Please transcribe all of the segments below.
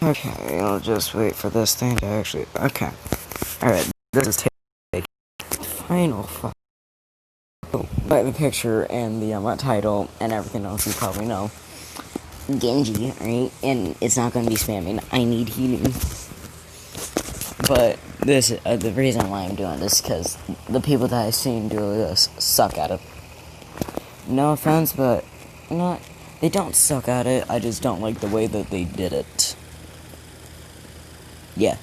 Okay, I'll just wait for this thing to actually... Okay. Alright, this is take final by the picture and the title and everything else you probably know. Gengi, right? And it's not going to be spamming. I need healing. But this, the reason why I'm doing this is because the people that I've seen do this suck at it. No offense, but they don't suck at it. I just don't like the way that they did it. Yeah.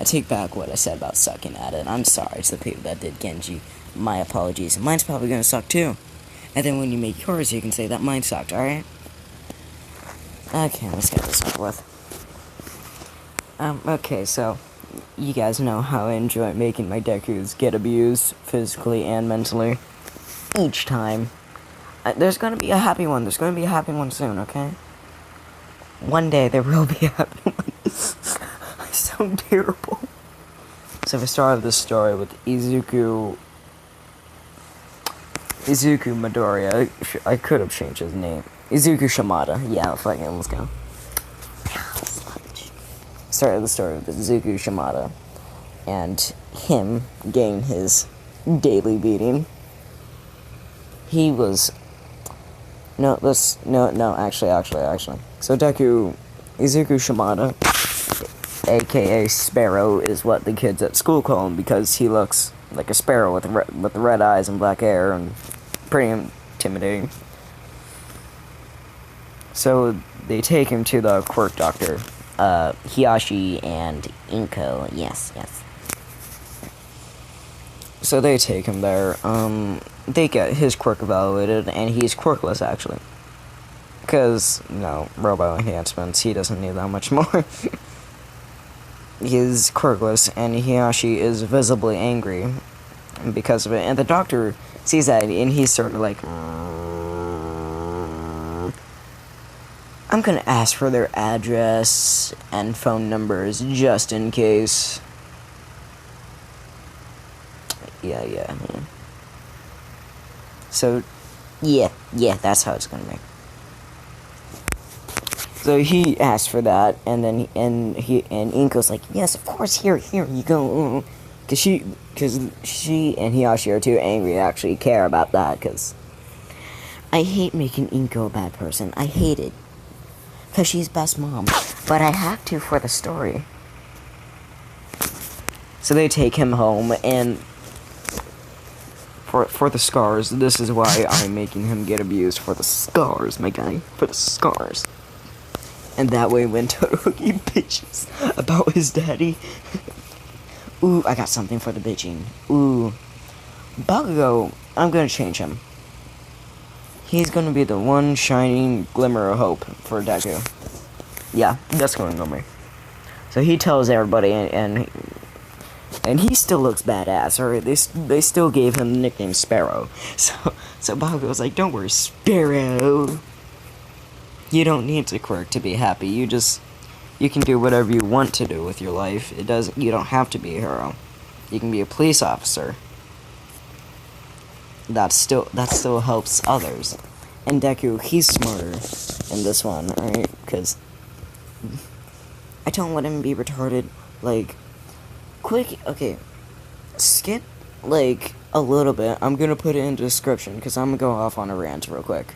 I take back what I said about sucking at it. I'm sorry to the people that did Gengi. My apologies. Mine's probably gonna suck too. And then when you make yours, you can say that mine sucked, alright? Okay, let's get this over with. Okay, so you guys know how I enjoy making my dekus get abused physically and mentally each time. There's gonna be a happy one. There's gonna be a happy one soon, okay? One day there will be a happy one. I sound terrible. So we started this story with Izuku Midoriya. I could have changed his name. Izuku Shimada. Yeah, fucking let's go. Started the story with Izuku Shimada and him getting his daily beating. He was actually. So Izuku Shimada, aka Sparrow, is what the kids at school call him because he looks like a sparrow with red eyes and black hair and pretty intimidating. So they take him to the quirk doctor, Hiyashi and Inko. Yes. So they take him there. They get his quirk evaluated, and he's quirkless, actually. Because, robot enhancements, he doesn't need that much more. He's quirkless, and Hiyashi is visibly angry because of it. And the doctor sees that, and he's sort of like, I'm gonna ask for their address and phone numbers, just in case. Yeah. So, yeah, that's how it's gonna be. So he asked for that, and then Inko's like, yes, of course, here you go. Cause she and Hiyashi are too angry to actually care about that, cause I hate making Inko a bad person. I hate it. Cause she's best mom. But I have to for the story. So they take him home, and for the scars, this is why I'm making him get abused. For the scars, my guy. For the scars. And that way when Todoroki bitches about his daddy. Ooh, I got something for the bitching. Ooh. Bakugo, I'm gonna change him. He's gonna be the one shining glimmer of hope for Deku. Yeah, that's going on me. So he tells everybody, and he still looks badass. Or they still gave him the nickname Sparrow. So Bakugo's like, don't worry, Sparrow. You don't need to quirk to be happy. You can do whatever you want to do with your life. You don't have to be a hero. You can be a police officer. That still helps others. And Deku, he's smarter in this one, right? Because I don't let him be retarded. Like, skip like a little bit. I'm gonna put it in the description because I'm gonna go off on a rant real quick.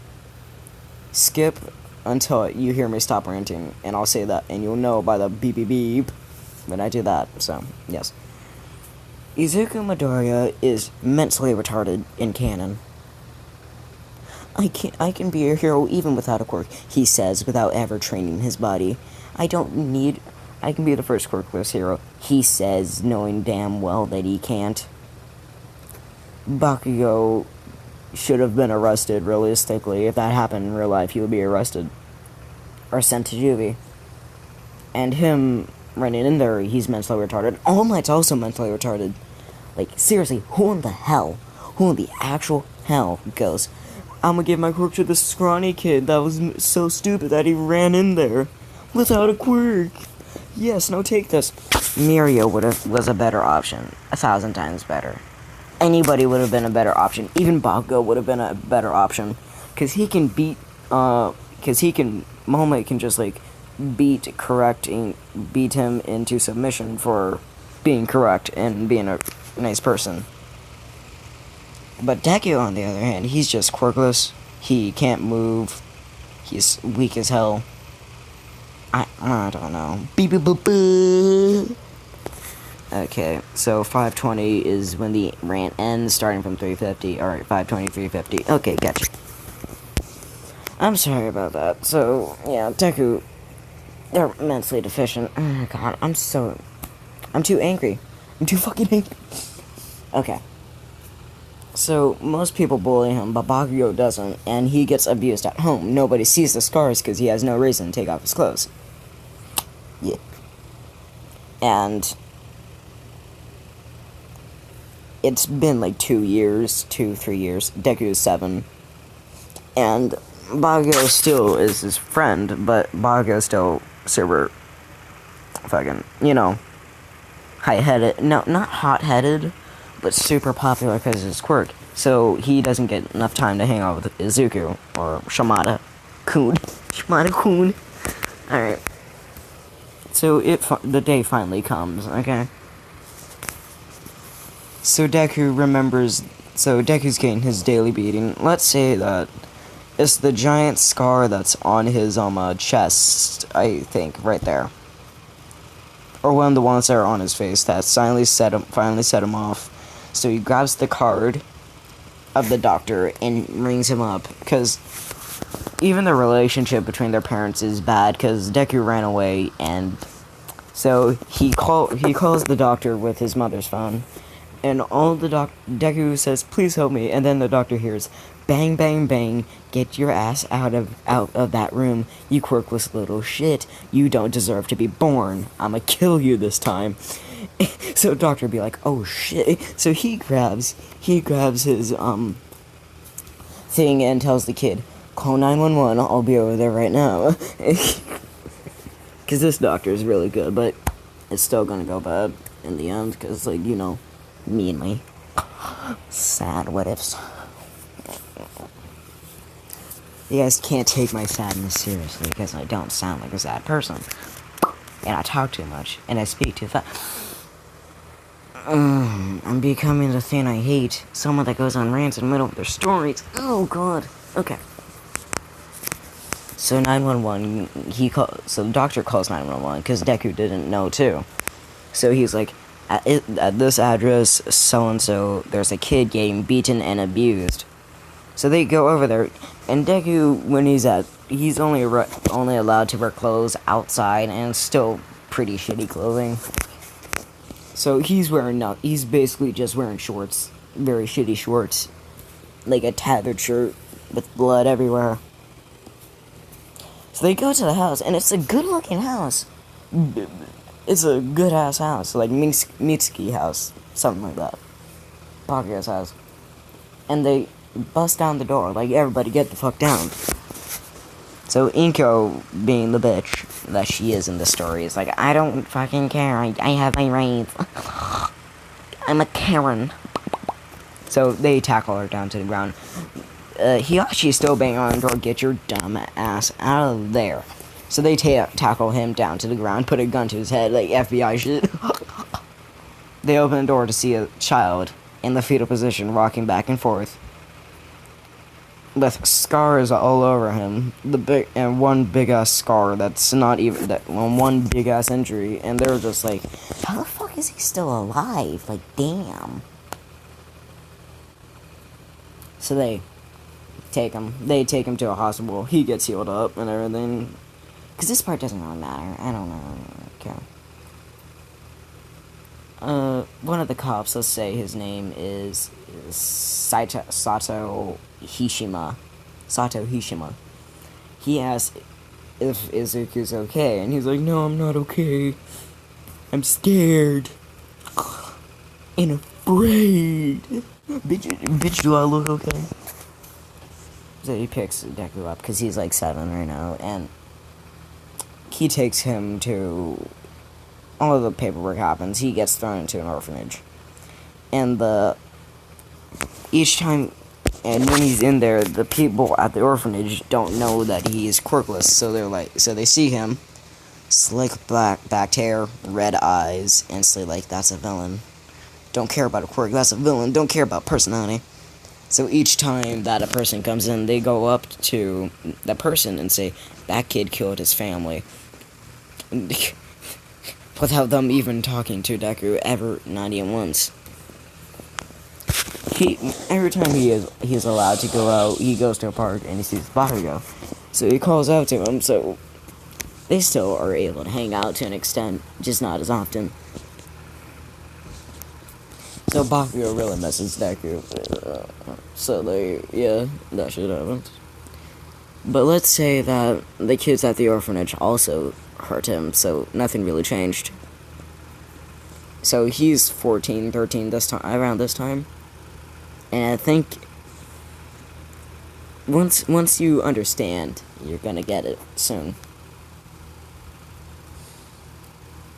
Skip until you hear me stop ranting, and I'll say that, and you'll know by the beep beep beep when I do that. So yes, Izuku Midoriya is mentally retarded in canon. I can be a hero even without a quirk, he says, without ever training his body. I can be the first quirkless hero, he says, knowing damn well that he can't. Bakugo should have been arrested, realistically. If that happened in real life, he would be arrested. Or sent to juvie. And him running in there, he's mentally retarded. All Might's also mentally retarded. Like, seriously, who in the actual hell goes, I'm gonna give my quirk to this scrawny kid that was so stupid that he ran in there without a quirk? Yes, no, take this. Mirio was a better option. 1,000 times better. Anybody would have been a better option. Even Bakugo would have been a better option. Because he can Momo can just like beat him into submission for being correct and being a nice person. But Deku, on the other hand, he's just quirkless. He can't move. He's weak as hell. I don't know. Beep beep boop boop. Okay, so 520 is when the rant ends, starting from 350. Alright, 520, 350. Okay, gotcha. I'm sorry about that. So, yeah, Deku, they're mentally deficient. Oh my god, I'm too angry. I'm too fucking angry. Okay. So, most people bully him, but Bakugo doesn't, and he gets abused at home. Nobody sees the scars because he has no reason to take off his clothes. Yeah. And it's been like 3 years. Deku is 7. And Bakugo still is his friend, but Bakugo still super fucking, high-headed. No, not hot-headed, but super popular because of his quirk. So he doesn't get enough time to hang out with Izuku or Shimada-kun. Shimada-kun. Alright. So the day finally comes, okay? So Deku's getting his daily beating. Let's say that it's the giant scar that's on his chest, I think, right there. Or one of the ones that are on his face that finally set him off. So he grabs the card of the doctor and rings him up, because even the relationship between their parents is bad, because Deku ran away, and so he calls the doctor with his mother's phone, and Deku says, "Please help me," and then the doctor hears, "Bang, bang, bang, get your ass out of that room, you quirkless little shit. You don't deserve to be born. I'ma kill you this time." So doctor be like, "Oh shit." So he grabs his thing and tells the kid, "Call 911, I'll be over there right now." Cause this doctor is really good, but it's still gonna go bad in the end, cause me and my sad what ifs. You guys can't take my sadness seriously, because I don't sound like a sad person. And I talk too much, and I speak too fast. I'm becoming the thing I hate. Someone that goes on rants in the middle of their stories. Oh god. Okay. So 911, so the doctor calls 911, because Deku didn't know too. So he's like, at this address, so-and-so, there's a kid getting beaten and abused. So they go over there, and Deku, when he's only allowed to wear clothes outside, and it's still pretty shitty clothing. So he's basically just wearing shorts, very shitty shorts, like a tattered shirt with blood everywhere. So they go to the house, and it's a good-looking house. It's a good-ass house, like Mitsuki house, something like that. Bakugo's house. And they bust down the door, like, everybody get the fuck down. So Inko, being the bitch that she is in the story, is like, "I don't fucking care, I have my rights. I'm a Karen." So they tackle her down to the ground. Hiyashi's still banging on the door, "Get your dumb ass out of there." So they tackle him down to the ground, put a gun to his head, like FBI shit. They open the door to see a child in the fetal position, rocking back and forth, with scars all over him. One big ass scar that's not even one big ass injury, and they're just like, "How the fuck is he still alive? Like, damn." So they take him to a hospital. He gets healed up and everything. Because this part doesn't really matter. I don't care. One of the cops, let's say his name is Sato Hishima. He asks if Izuku's okay, and he's like, "No, I'm not okay. I'm scared. And afraid. Bitch, do I look okay?" So he picks Deku up, because he's like 7 right now, and he takes him to... all of the paperwork happens. He gets thrown into an orphanage. And each time And when he's in there, the people at the orphanage don't know that he is quirkless, so they see him, slick backed hair, red eyes, and say like, that's a villain. Don't care about a quirk, that's a villain. Don't care about personality. So each time that a person comes in, they go up to the person and say, that kid killed his family. Without them even talking to Deku ever, not even once. Every time he's allowed to go out, he goes to a park and he sees Bakugo. So he calls out to him, so they still are able to hang out to an extent, just not as often. So Bakugo really misses Deku. So yeah, that shit happens. But let's say that the kids at the orphanage also hurt him, so nothing really changed. So he's 14, 13 around this time. And I think once you understand, you're gonna get it soon.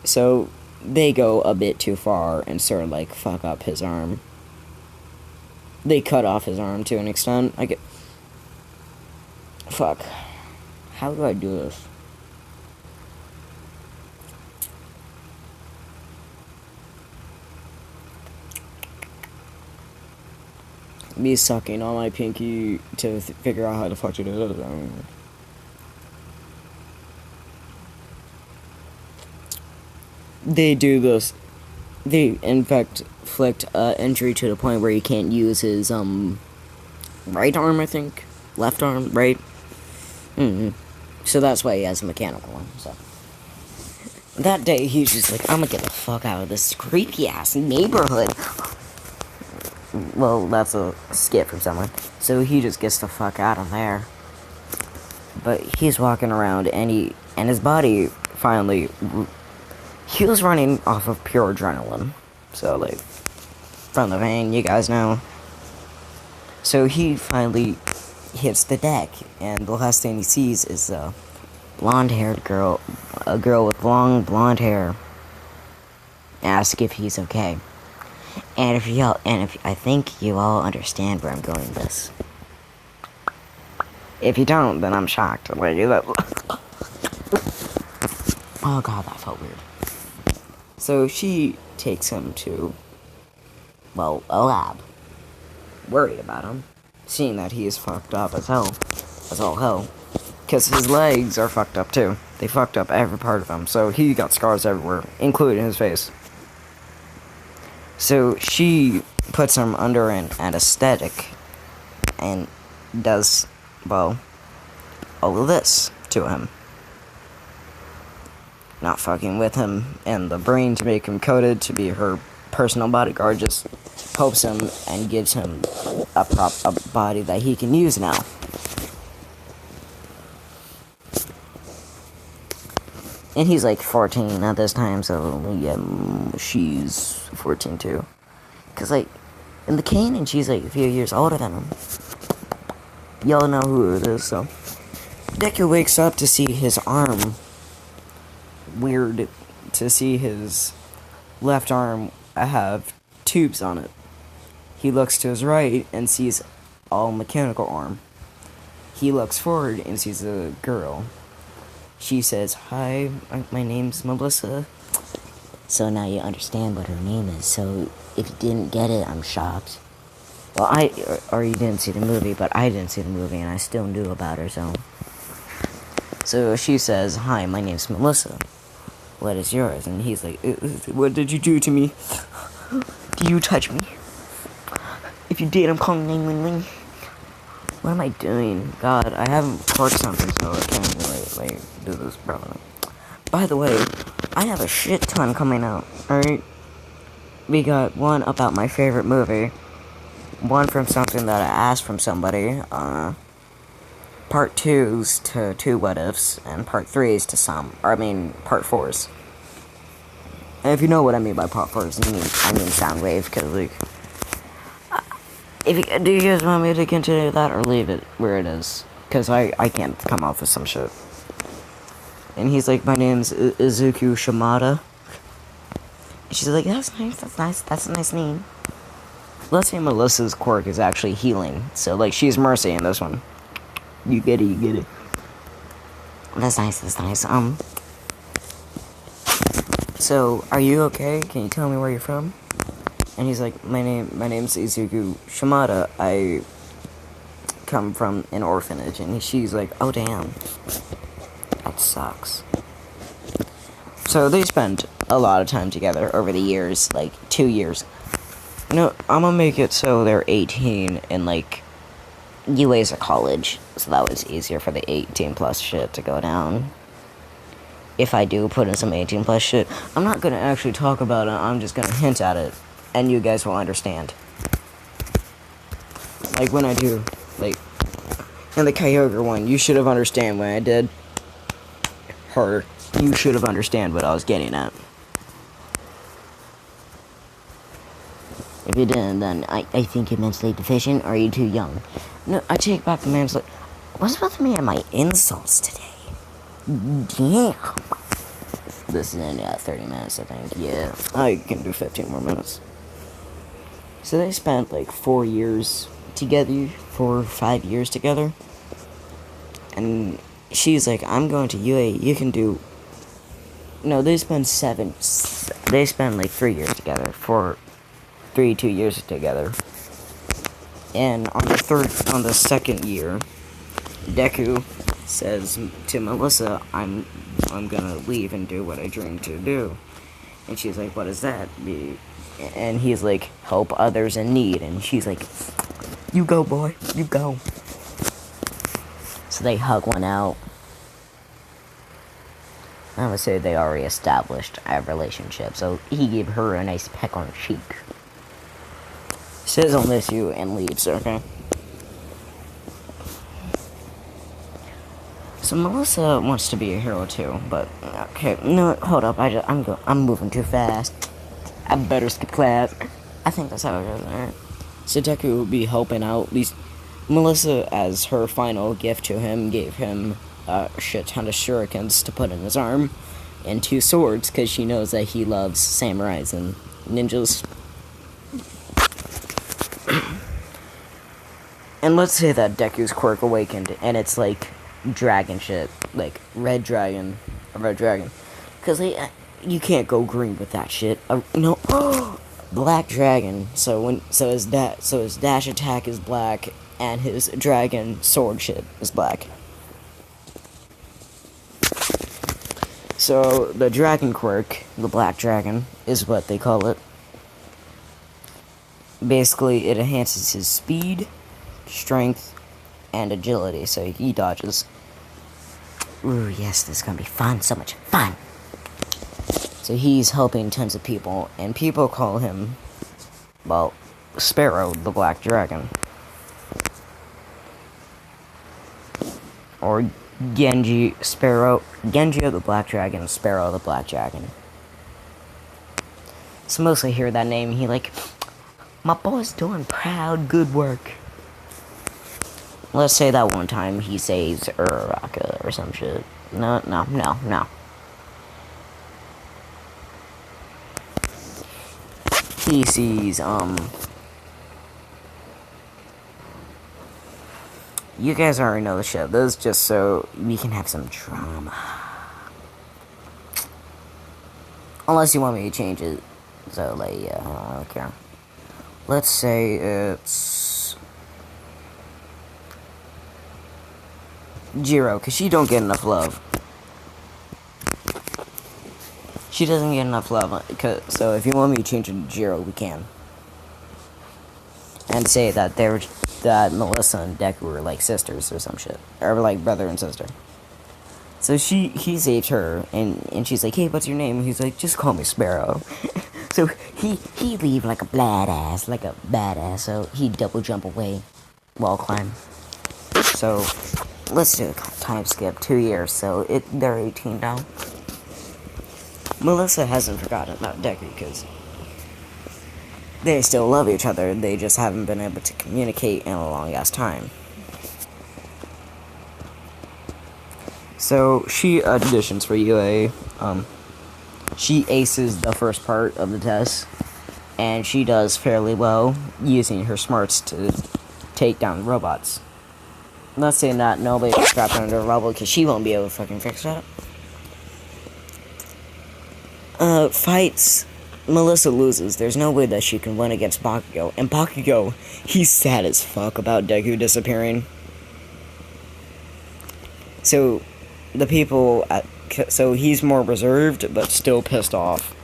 So they go a bit too far and sort of like fuck up his arm. They cut off his arm to an extent. Fuck. How do I do this? Me sucking on my pinky to figure out how the fuck to do it. They do this. They, in fact, inflict injury to the point where he can't use his, right arm, I think? Left arm, right? So that's why he has a mechanical one, so. That day, he's just like, I'm gonna get the fuck out of this creepy-ass neighborhood. Well, that's a skit from someone. So he just gets the fuck out of there. But he's walking around, and his body finally... He was running off of pure adrenaline. So, like, from the vein, you guys know. So he finally hits the deck, and the last thing he sees is a blonde-haired girl, a girl with long blonde hair, ask if he's okay. And if I think you all understand where I'm going with this. If you don't, then I'm shocked. Oh god, that felt weird. So she takes him to, well, a lab. Worried about him, seeing that he is fucked up as hell. As all hell. Because his legs are fucked up too. They fucked up every part of him, so he got scars everywhere, including his face. So she puts him under an anesthetic and does, well, all of this to him. Not fucking with him and the brain to make him coded to be her personal bodyguard, just helps him and gives him a body that he can use now. And he's like 14 at this time, so yeah, she's 14 too. Cause like, in the canon, she's like a few years older than him. Y'all know who it is, so. Deku wakes up to see his arm. Weird to see his left arm have tubes on it. He looks to his right and sees all mechanical arm. He looks forward and sees a girl. She says, "Hi, my name's Melissa." So now you understand what her name is. So if you didn't get it, I'm shocked. Well, or you didn't see the movie, but I didn't see the movie and I still knew about her, so. So she says, "Hi, my name's Melissa. What is yours?" And he's like, "What did you do to me? Did you touch me? If you did, I'm calling 911. What am I doing? God, I haven't recorded something, so I can't really, do this probably. By the way, I have a shit ton coming out, alright? We got one about my favorite movie, one from something that I asked from somebody, part 2's to 2 what ifs, and part 3's to part 4's. And if you know what I mean by part 4's, I mean Soundwave, because, like, do you guys want me to continue that, or leave it where it is? Because I can't come off with some shit. And he's like, "My name's Izuku Shimada." And she's like, "That's nice, that's a nice name." let's say Melissa's quirk is actually healing. So, like, she's Mercy in this one. You get it, you get it. That's nice, that's nice. So, are you okay? Can you tell me where you're from? And he's like, my name's Izuku Shimada. I come from an orphanage. And she's like, oh damn. That sucks. So they spent a lot of time together over the years, like 2 years. No, I'm gonna make it so they're 18 and like UA's a college, so that was easier for the 18 plus shit to go down. If I do put in some 18 plus shit, I'm not gonna actually talk about it, I'm just gonna hint at it, and you guys will understand. Like when I do, like, in the Kyogre one, you should have understand when I did her. You should have understand what I was getting at. If you didn't, then I think you're mentally deficient, or are you too young? No, I take back the man's like, what's with me and my insults today? Damn. This is in 30 minutes, I think. Yeah, I can do 15 more minutes. So they spent like 4 years together, 4 or 5 years together. And she's like, I'm going to UA, you can do... No, they spent like 3 years together, 2 years together. And on the second year, Deku says to Melissa, I'm gonna leave and do what I dreamed to do. And she's like, what is that? And he's like, help others in need. And she's like, you go, boy, you go. So they hug one out. I would say they already established a relationship, so he gave her a nice peck on the cheek. Says I'll miss you and leaves, okay? So Melissa wants to be a hero too, but okay, no, hold up, I'm moving too fast. I better skip class. I think that's how it goes, alright? So Deku will be helping out. Melissa, as her final gift to him, gave him a shit ton of shurikens to put in his arm, and 2 swords, because she knows that he loves samurais and ninjas. And let's say that Deku's quirk awakened, and it's like dragon shit, like red dragon, because you can't go green with that shit. No, black dragon. So his dash attack is black, and his dragon sword shit is black. So the dragon quirk, the black dragon, is what they call it. Basically, it enhances his speed, strength, and agility, so he dodges. Ooh, yes, this is gonna be fun, so much fun! So he's helping tons of people, and people call him, well, Sparrow, the Black Dragon. Or Gengi, Sparrow, Genji the Black Dragon, Sparrow the Black Dragon. So mostly hear that name, he like, my boy's doing proud good work. Let's say that one time he saves Uraraka or some shit. No. He sees, you guys already know the shit. This is just so we can have some drama. Unless you want me to change it. So, like, yeah, I don't care. Let's say it's Jiro, because she don't get enough love. She doesn't get enough love, so if you want me to change it to Jiro, we can. And say that that Melissa and Deku were like sisters or some shit. Or like brother and sister. So he saves her, and she's like, hey, what's your name? And he's like, just call me Sparrow. So he leave like a badass, so he double jump away, wall climb. So let's do a time skip, 2 years, so they're 18 now. Melissa hasn't forgotten about Deku, because they still love each other, they just haven't been able to communicate in a long ass time. So she auditions for UA, she aces the first part of the test, and she does fairly well using her smarts to take down robots. I'm not saying that nobody can trap her under a rubble, because she won't be able to fucking fix that. Fights. Melissa loses. There's no way that she can win against Bakugo. And Bakugo, he's sad as fuck about Deku disappearing. So, so he's more reserved, but still pissed off.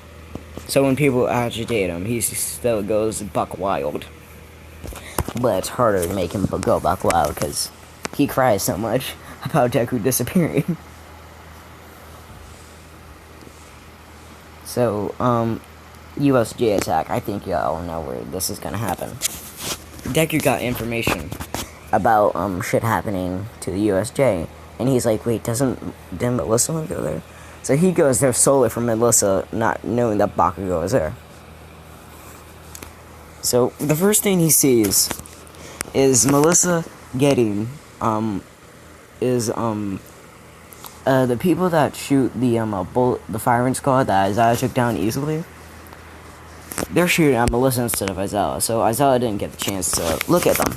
So when people agitate him, he still goes buck wild. But it's harder to make him go buck wild, because he cries so much about Deku disappearing. So, USJ attack. I think y'all know where this is gonna happen. Deku got information about, shit happening to the USJ. And he's like, wait, didn't Melissa want to go there? So he goes there solely for Melissa, not knowing that Bakugo is there. So, the first thing he sees is Melissa getting, the people that shoot the firing squad that Isaiah took down easily, they're shooting at Melissa instead of Isaiah, so Isaiah didn't get the chance to look at them.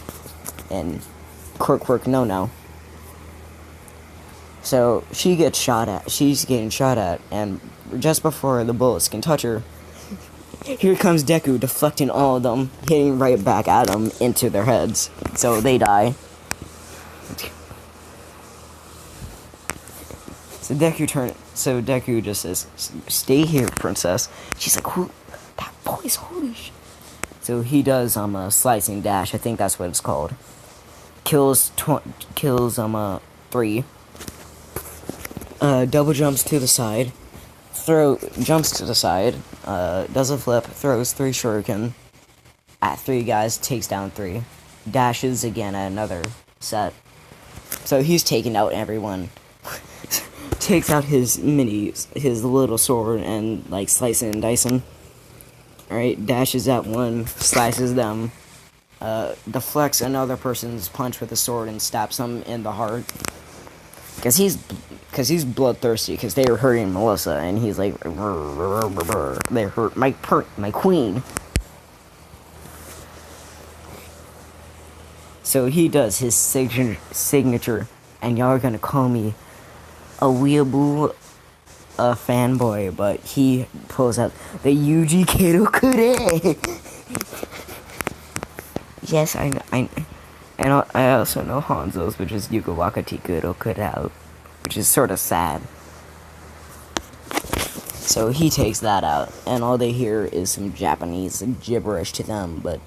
And quirk, no. So, she's getting shot at, and just before the bullets can touch her, here comes Deku deflecting all of them, hitting right back at them into their heads. So they die. So Deku just says, "Stay here, princess." She's like, "Who? That boy's holy shit." So he does a slicing dash. I think that's what it's called. Kills 3. Double jumps to the side. Jumps to the side. Does a flip. Throws 3 shuriken at 3 guys. Takes down 3. Dashes again at another set. So he's taking out everyone. Takes out his little sword and like slicing and dicing. Alright, dashes at one, slices them, deflects another person's punch with a sword and stabs them in the heart. Cause he's bloodthirsty, because they were hurting Melissa, and he's like, they hurt my queen. So he does his signature, and y'all are gonna call me a weeaboo, a fanboy, but he pulls out the Yuji Kato Kure. Yes, I know, and I also know Hanzo's, which is Yuko Wakati Kuro Kurao, which is sort of sad. So he takes that out, and all they hear is some Japanese gibberish to them, but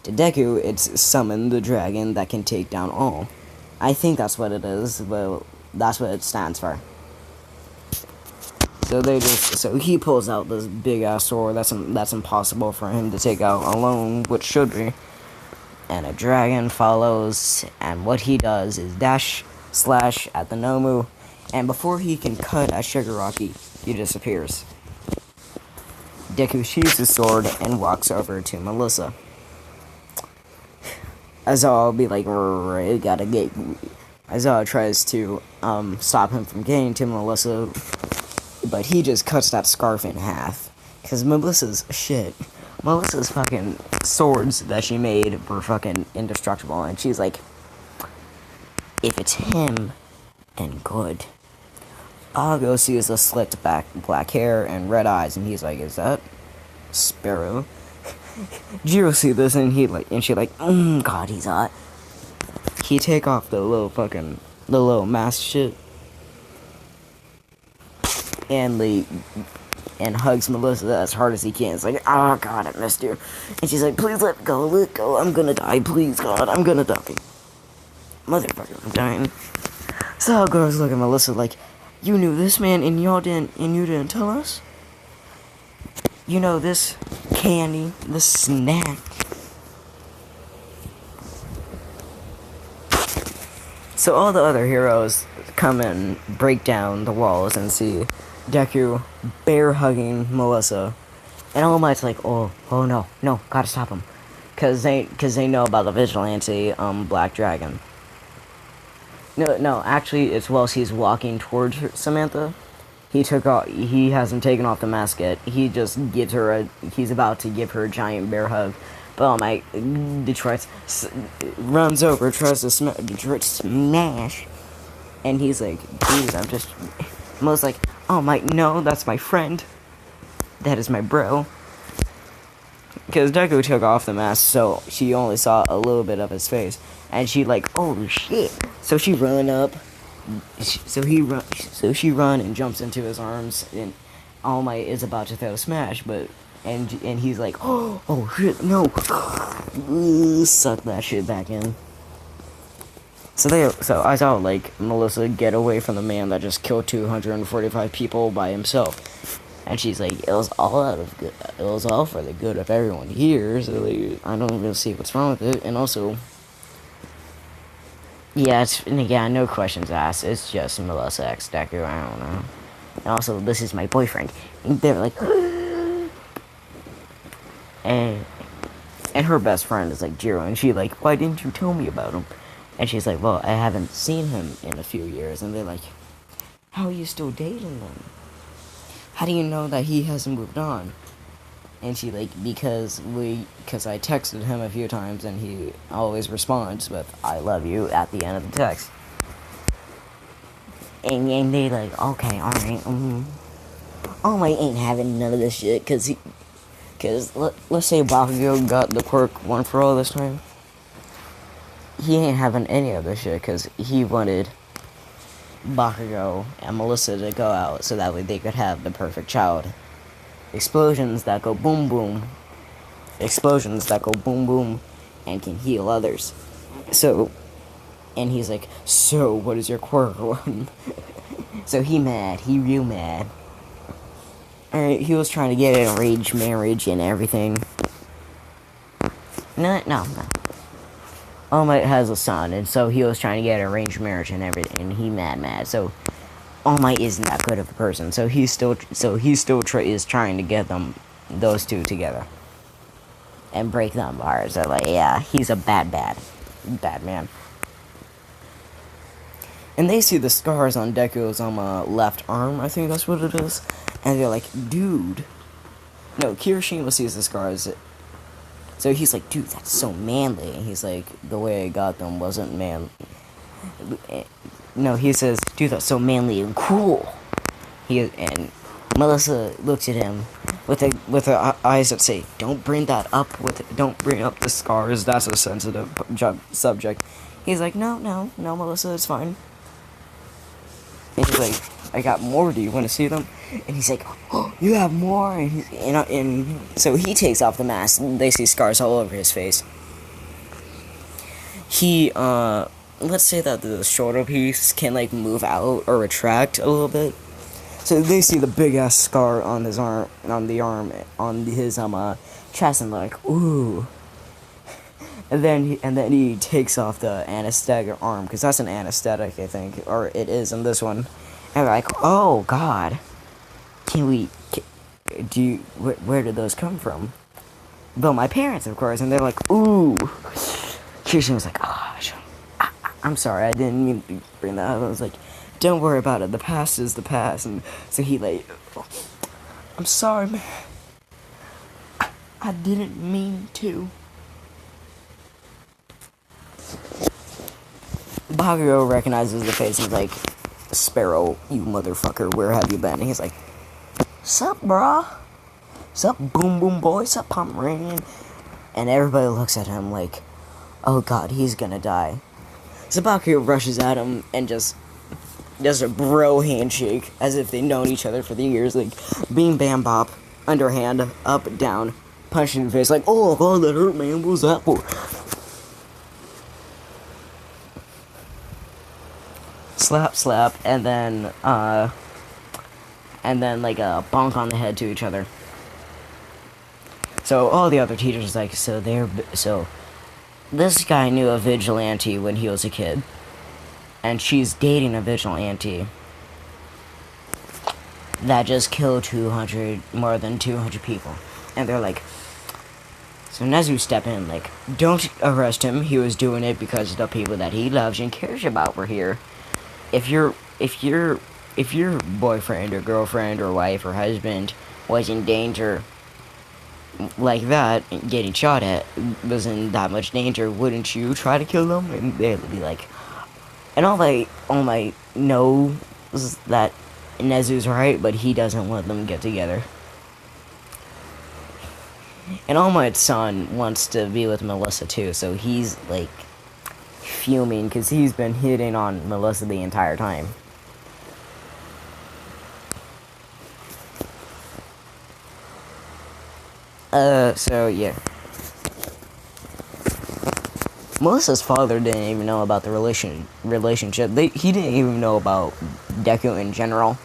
to Deku, it's summon the dragon that can take down all. I think that's what it is, but that's what it stands for. So he pulls out this big ass sword that's impossible for him to take out alone, which should be. And a dragon follows, and what he does is dash slash at the Nomu, and before he can cut at Shigaraki, he disappears. Deku sheathes his sword and walks over to Melissa. Azal be like, Azal tries to stop him from getting to Melissa, but he just cuts that scarf in half. Because Melissa's fucking swords that she made were fucking indestructible, and she's like, if it's him, then good. Ago sees the slicked back black hair and red eyes, and he's like, is that Sparrow? Jiro see this, and she like, God, he's hot. He take off the little mask shit, and hugs Melissa as hard as he can. It's like, oh God, I missed you. And she's like, please let go, I'm gonna die, please God, I'm gonna die. Motherfucker, I'm dying. So girls look at Melissa like, you knew this man and you didn't tell us? You know this candy, this snack. So all the other heroes come and break down the walls and see Deku bear hugging Melissa, and All Might's like, oh no, gotta stop him, cause they know about the vigilante Black Dragon. No, actually, it's whilst he's walking towards Samantha, he hasn't taken off the mask yet. He just gives her he's about to give her a giant bear hug. But All Might runs over, tries to smash, and he's like, dude, I'm just, Mo's like, All Might, no, that's my friend. That is my bro. Because Deku took off the mask, so she only saw a little bit of his face. And she like, oh shit. So she run up. So she run and jumps into his arms, and All Might is about to throw smash, but and he's like, oh shit, no. Suck that shit back in. So I saw like Melissa get away from the man that just killed 245 people by himself. And she's like, it was all for the good of everyone here, so like, I don't really see what's wrong with it. And also, yeah, no questions asked. It's just Melissa X Deku, I don't know. And also, this is my boyfriend. And they're like, and her best friend is like Jiro, and she like, why didn't you tell me about him? And she's like, well, I haven't seen him in a few years. And they're like, how are you still dating him? How do you know that he hasn't moved on? And she like, because I texted him a few times and he always responds with, I love you at the end of the text. And they like, okay, alright, All Might ain't having none of this shit, cause let's say Bakugo got the quirk one for all this time. He ain't having any of this shit, cause he wanted Bakugo and Melissa to go out so that way they could have the perfect child. Explosions that go boom boom. Explosions that go boom boom and can heal others. So, and he's like, so what is your quirk? So he real mad. Alright, he was trying to get an arranged marriage and everything. No. All Might has a son, and so he was trying to get an arranged marriage and everything, and he mad. So All Might isn't that good of a person. So he still is trying to get those two together and break them apart. So like, yeah, he's a bad man. And they see the scars on Deku's left arm, I think that's what it is, and they're like, dude. No, Kirishima sees the scars. So he's like, dude, that's so manly. And he's like, the way I got them wasn't manly. No, he says, dude, that's so manly and cool. And Melissa looks at him with her eyes that say, don't bring up the scars. That's a sensitive subject. He's like, no, Melissa, it's fine. And he's like, I got more. Do you want to see them? And he's like, oh, you have more. And so he takes off the mask, and they see scars all over his face. He, let's say that the shoulder piece can, like, move out or retract a little bit. So they see the big-ass scar on his arm, on his chest, and they're like, ooh. And then he takes off the anesthetic arm, because that's an anesthetic, I think, or it is in this one. And they're like, oh, God. Where did those come from? Well, my parents, of course, and they're like, ooh. Kirishima was like, oh, I'm sorry, I didn't mean to bring that up. I was like, don't worry about it, the past is the past. And so he like, I'm sorry, man. I didn't mean to. Bakugo recognizes the face and is like, Sparrow, you motherfucker, where have you been? And he's like, sup, brah? Sup, boom boom boy? Sup, Pomeranian? And everybody looks at him like, oh god, he's gonna die. So Bakugo rushes at him and just does a bro handshake as if they've known each other for the years, like, beam bam bop, underhand, up, down, punch in the face, like, oh god, that hurt, man, what was that for? Slap, and then like a bonk on the head to each other. So all the other teachers like, so this guy knew a vigilante when he was a kid, and she's dating a vigilante that just killed more than 200 people, and they're like, so Nezu step in like, don't arrest him. He was doing it because the people that he loves and cares about were here. If you're if your boyfriend or girlfriend or wife or husband was in danger like that, getting shot at, was in that much danger, wouldn't you try to kill them? And they'd be like, and all I know is that Nezu's right, but he doesn't let them get together. And All Might's son wants to be with Melissa too, so he's like fuming because he's been hitting on Melissa the entire time. So yeah. Melissa's father didn't even know about the relationship. He didn't even know about Deku in general.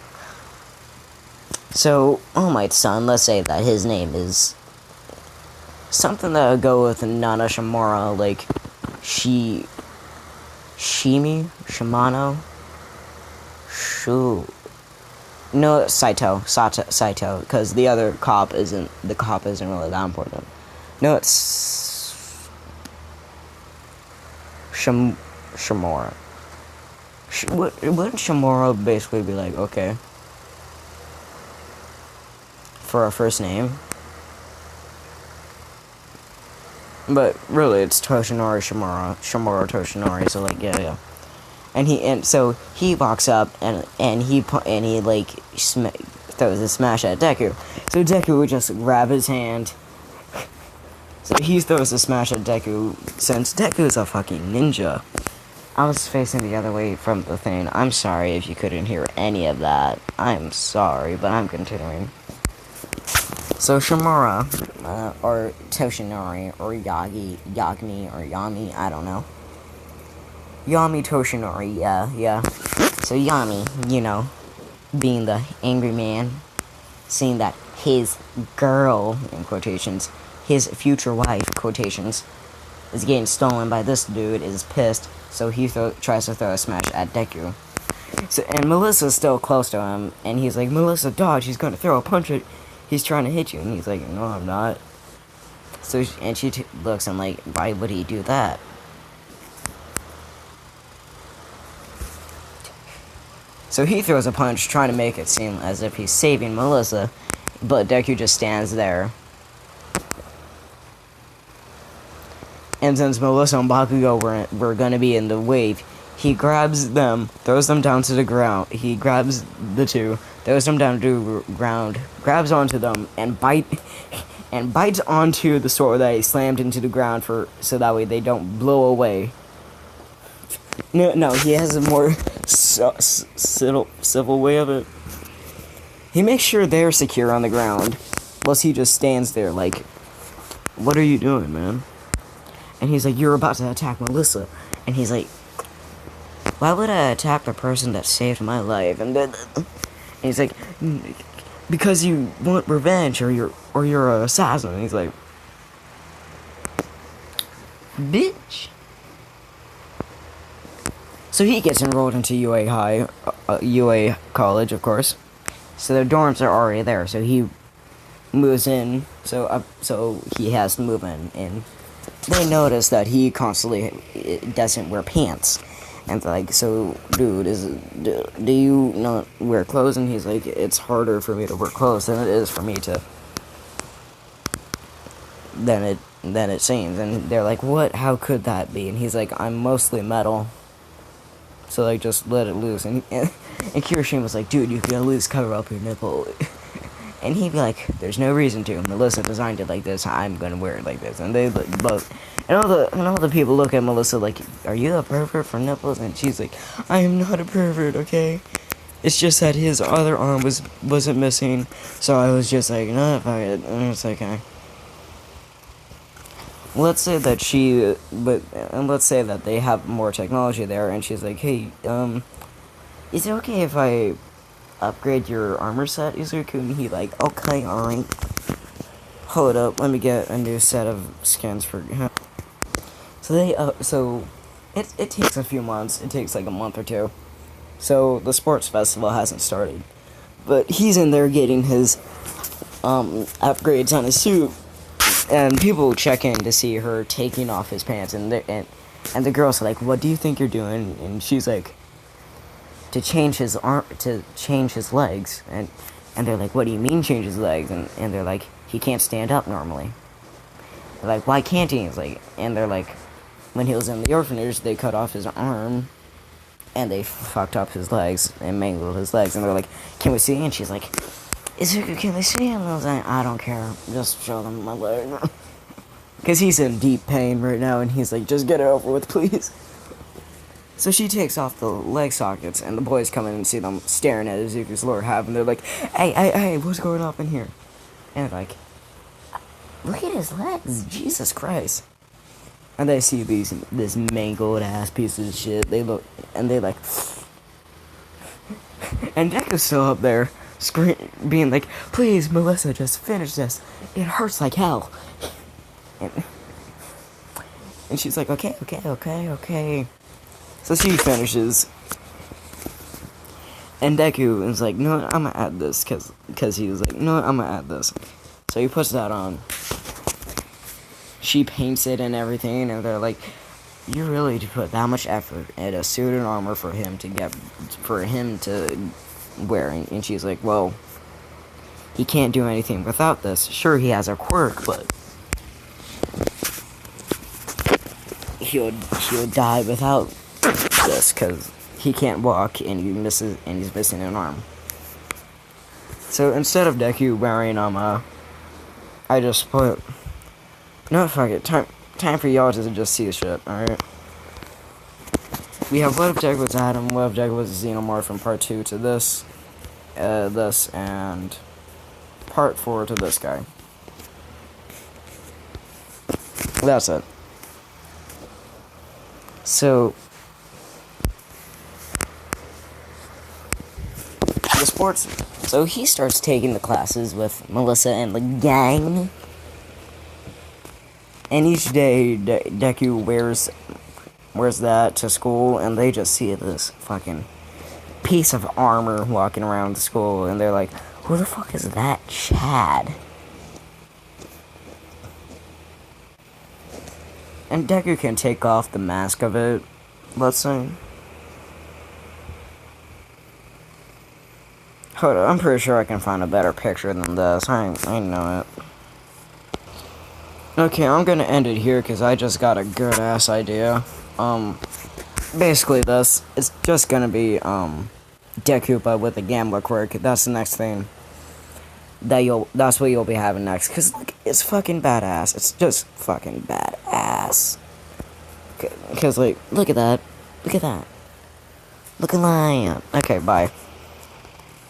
So, All Might's son, let's say that his name is something that would go with Nana Shimura, like Shimano, no, Saito, because the other cop isn't really that important. No, it's Shimura. Wouldn't Shimura basically be like, okay, for a first name? But really, it's Toshinori Shimura Toshinori. So like, yeah. And so he walks up and he like throws a smash at Deku. So Deku would just grab his hand. So he throws a smash at Deku. Since Deku's a fucking ninja. I was facing the other way from the thing. I'm sorry if you couldn't hear any of that. I'm sorry, but I'm continuing. So Shimura, or Toshinori, or Yagni, or Yami, I don't know. Yami Toshinori, yeah. So Yami, being the angry man, seeing that his girl, in quotations, his future wife, quotations, is getting stolen by this dude, is pissed, so he tries to throw a smash at Deku. So, and Melissa's still close to him, and he's like, Melissa, dodge, he's gonna throw a punch at, he's trying to hit you, and he's like, no, I'm not. So, and she looks, I'm like, why would he do that? So he throws a punch, trying to make it seem as if he's saving Melissa, but Deku just stands there. And since Melissa and Bakugo were gonna be in the wave, he grabs them, throws them down to the ground. He grabs the two, throws them down to the ground, grabs onto them, and bites onto the sword that he slammed into the ground so that way they don't blow away. No, he has a more civil way of it. He makes sure they're secure on the ground, plus he just stands there like, what are you doing, man? And he's like, you're about to attack Melissa. And he's like, why would I attack the person that saved my life? And he's like, because you want revenge, or you're an assassin. And he's like, bitch. So he gets enrolled into UA college, of course. So their dorms are already there. So he moves in. So he has to move in. And they notice that he constantly doesn't wear pants. And they're like, so, dude, do you not wear clothes? And he's like, it's harder for me to wear clothes than it is for me to... than it seems. And they're like, what? How could that be? And he's like, I'm mostly metal. So, like, just let it loose. And Kirishima was like, dude, you can at least cover up your nipple. And he'd be like, there's no reason to. Melissa designed it like this. I'm gonna wear it like this. And they both... And all the people look at Melissa like, are you a pervert for nipples? And she's like, I am not a pervert, okay? It's just that his other arm wasn't missing. So I was just like, no, fuck it. And it's like, okay. Let's say that let's say that they have more technology there, and she's like, hey, is it okay if I upgrade your armor set, Izuku? And he like, okay, alright. Hold up, let me get a new set of skins for him. So it takes a few months. It takes like a month or two. So the sports festival hasn't started, but he's in there getting his upgrades on his suit, and people check in to see her taking off his pants, and the girls are like, "What do you think you're doing?" And she's like, to change his legs, and they're like, what do you mean change his legs? And they're like, he can't stand up normally. They're like, why can't he? He's like, and they're like, when he was in the orphanage, they cut off his arm, and they fucked up his legs, and mangled his legs, and they're like, can we see? And she's like, can they see? And I was like, I don't care, just show them my leg. Because he's in deep pain right now, and he's like, just get it over with, please. So she takes off the leg sockets, and the boys come in and see them staring at Izuku's lower half, and they're like, hey, what's going on in here? And they're like, look at his legs, Jesus Christ. And they see this mangled ass piece of shit. They look, and they like, and Deku's still up there, being like, please, Melissa, just finish this. It hurts like hell. And she's like, okay. So she finishes. And Deku is like, no, I'm gonna add this, cause he was like, no, I'm gonna add this. So he puts that on. She paints it and everything, and they're like, you really put that much effort in a suit and armor for him to wear. And she's like, well, he can't do anything without this. Sure, he has a quirk, but he'll die without this, because he can't walk, and he's missing an arm. So instead of Deku wearing I just put, no, fuck it, time for y'all to just see the shit, alright? We have what if Deku was Adam, what if Deku was a Xenomorph from part 2 to this, and part 4 to this guy. That's it. So, the sports. So he starts taking the classes with Melissa and the gang. And each day, Deku wears that to school, and they just see this fucking piece of armor walking around the school, and they're like, who the fuck is that Chad? And Deku can take off the mask of it, let's say. Hold on, I'm pretty sure I can find a better picture than this. I know it. Okay, I'm gonna end it here because I just got a good ass idea. Basically this, it's just gonna be, Deku, but with a gambler quirk. That's the next thing. That's what you'll be having next. Because, like, it's fucking badass. It's just fucking badass. Because, like, look at that. Look at that. Look at that. Okay, bye.